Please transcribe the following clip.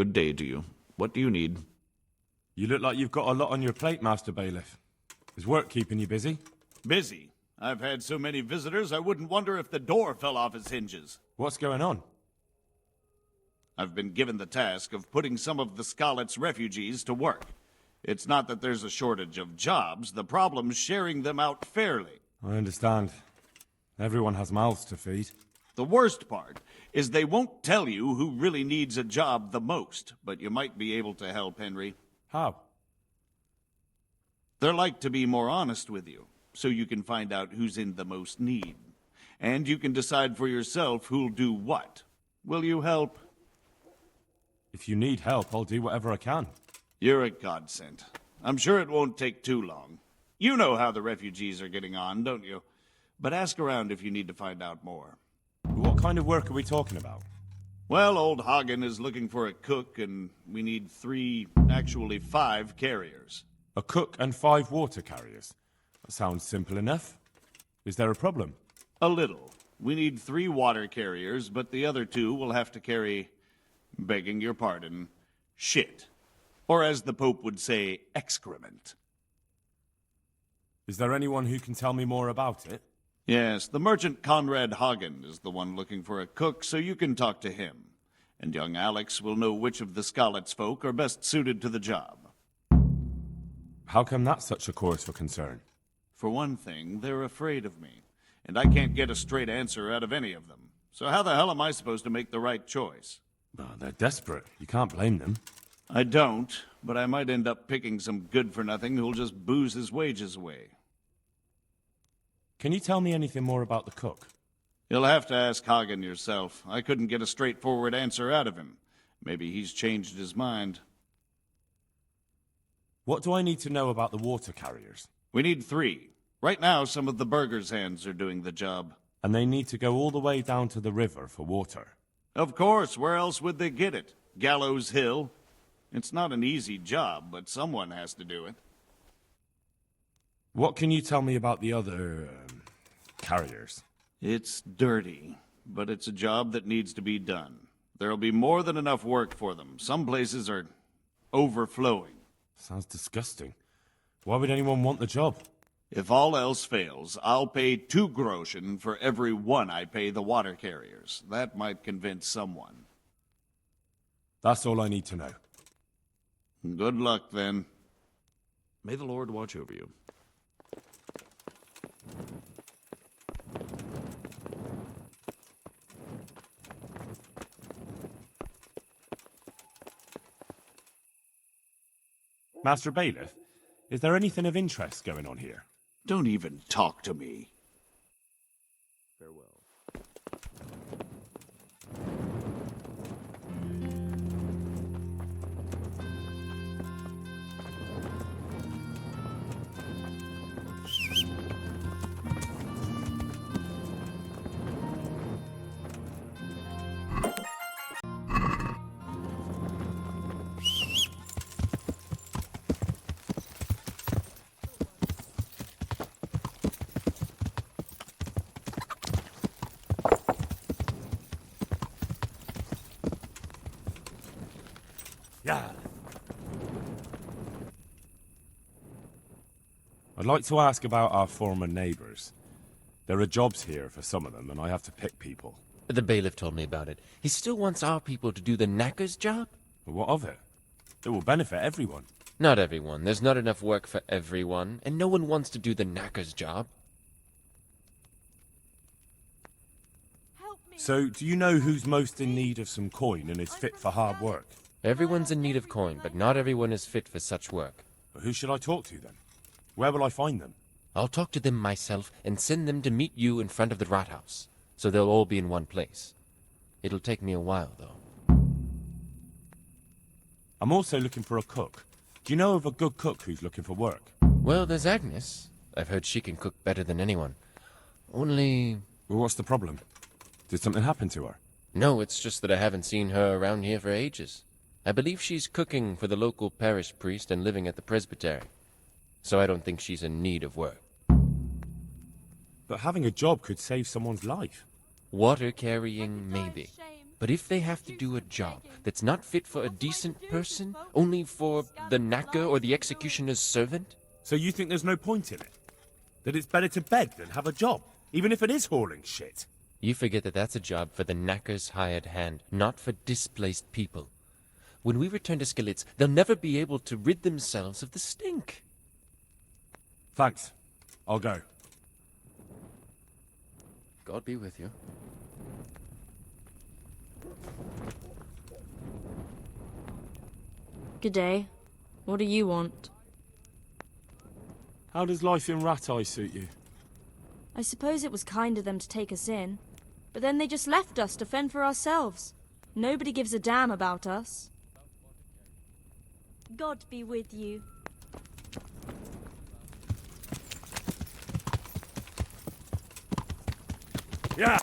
Good day to you. What do you need? You look like you've got a lot on your plate, Master Bailiff. Is work keeping you busy? Busy? I've had so many visitors I wouldn't wonder if the door fell off its hinges. What's going on? I've been given the task of putting some of the Scarlet's refugees to work. It's not that there's a shortage of jobs, the problem's sharing them out fairly. I understand. Everyone has mouths to feed. The worst part is they won't tell you who really needs a job the most, but you might be able to help, Henry. How? They're like to be more honest with you, so you can find out who's in the most need. And you can decide for yourself who'll do what. Will you help? If you need help, I'll do whatever I can. You're a godsend. I'm sure it won't take too long. You know how the refugees are getting on, don't you? But ask around if you need to find out more. What kind of work are we talking about? Well, old Hagen is looking for a cook, and we need 5 carriers. A cook and 5 water carriers. That sounds simple enough. Is there a problem? A little. We need 3 water carriers, but the other 2 will have to carry, begging your pardon, shit. Or as the Pope would say, excrement. Is there anyone who can tell me more about it? Yes, the merchant Conrad Hagen is the one looking for a cook, so you can talk to him. And young Alex will know which of the Scarlet's folk are best suited to the job. How come that's such a cause for concern? For one thing, they're afraid of me, and I can't get a straight answer out of any of them. So how the hell am I supposed to make the right choice? Oh, they're desperate. You can't blame them. I don't, but I might end up picking some good-for-nothing who'll just booze his wages away. Can you tell me anything more about the cook? You'll have to ask Hagen yourself. I couldn't get a straightforward answer out of him. Maybe he's changed his mind. What do I need to know about the water carriers? We need 3. Right now, some of the burgers' hands are doing the job. And they need to go all the way down to the river for water. Of course, where else would they get it? Gallows Hill? It's not an easy job, but someone has to do it. What can you tell me about the other carriers? It's dirty, but it's a job that needs to be done. There'll be more than enough work for them. Some places are overflowing. Sounds disgusting. Why would anyone want the job? If all else fails, I'll pay 2 groschen for every 1 I pay the water carriers. That might convince someone. That's all I need to know. Good luck, then. May the Lord watch over you. Master Bailiff, is there anything of interest going on here? Don't even talk to me. Farewell. Yeah. I'd like to ask about our former neighbors. There are jobs here for some of them, and I have to pick people. The bailiff told me about it. He still wants our people to do the knacker's job? But what of it? It will benefit everyone. Not everyone. There's not enough work for everyone, and no one wants to do the knacker's job. So, do you know who's most in need of some coin and is fit for hard work? Everyone's in need of coin, but not everyone is fit for such work. But who should I talk to then? Where will I find them? I'll talk to them myself and send them to meet you in front of the rat house, so they'll all be in one place. It'll take me a while, though. I'm also looking for a cook. Do you know of a good cook who's looking for work? Well, there's Agnes. I've heard she can cook better than anyone. Only... Well, what's the problem? Did something happen to her? No, it's just that I haven't seen her around here for ages. I believe she's cooking for the local parish priest and living at the presbytery. So I don't think she's in need of work. But having a job could save someone's life. Water carrying, maybe. But if they have to do a job that's not fit for a decent person, only for the knacker or the executioner's servant? So you think there's no point in it? That it's better to beg than have a job, even if it is hauling shit? You forget that that's a job for the knacker's hired hand, not for displaced people. When we return to Skalitz, they'll never be able to rid themselves of the stink. Thanks. I'll go. God be with you. Good day. What do you want? How does life in Rattay suit you? I suppose it was kind of them to take us in, but then they just left us to fend for ourselves. Nobody gives a damn about us. God be with you. Yeah!